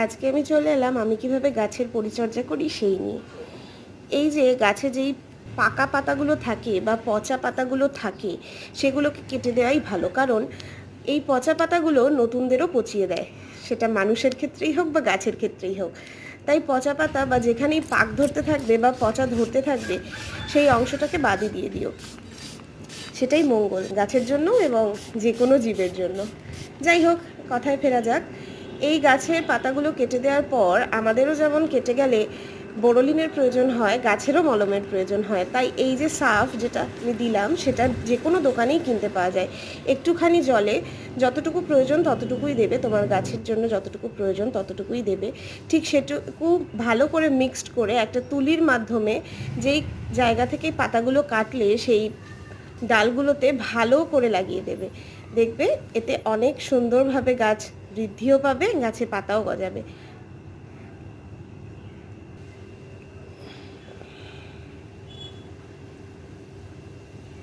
আজকে আমি চলে এলাম আমি কিভাবে গাছের পরিচর্যা করি সেই নিয়ে। এই যে গাছে যেই পাকা পাতাগুলো থাকে বা পচা পাতাগুলো থাকে সেগুলোকে কেটে দেওয়াই ভালো, কারণ এই পচা পাতাগুলো নতুনদেরও পচিয়ে দেয়, সেটা মানুষের ক্ষেত্রেই হোক বা গাছের ক্ষেত্রেই হোক। তাই পচা পাতা বা যেখানেই পাক ধরতে থাকবে বা পচা ধরতে থাকবে সেই অংশটাকে বাদই দিয়ে দিও, সেটাই মঙ্গল গাছের জন্য এবং যে কোনো জীবের জন্য। যাই হোক, কথায় ফেরা যাক। এই গাছের পাতাগুলো কেটে দেওয়ার পর আমাদেরও যেমন কেটে গেলে বোরোলিনের প্রয়োজন হয়, গাছেরও মলমের প্রয়োজন হয়। তাই এই যে সাফ যেটা আমি দিলাম সেটা যে কোনো দোকানেই কিনতে পাওয়া যায়। একটুখানি জলে যতটুকু প্রয়োজন ততটুকুই দেবে, তোমার গাছের জন্য যতটুকু প্রয়োজন ততটুকুই দেবে। ঠিক সেটুকু ভালো করে মিক্সড করে একটা তুলির মাধ্যমে যেই জায়গা থেকে পাতাগুলো কাটলে সেই ডালগুলোতে ভালো করে লাগিয়ে দেবে। দেখবে এতে অনেক সুন্দরভাবে গাছ বৃদ্ধিও পাবে, গাছে পাতাও গজাবে।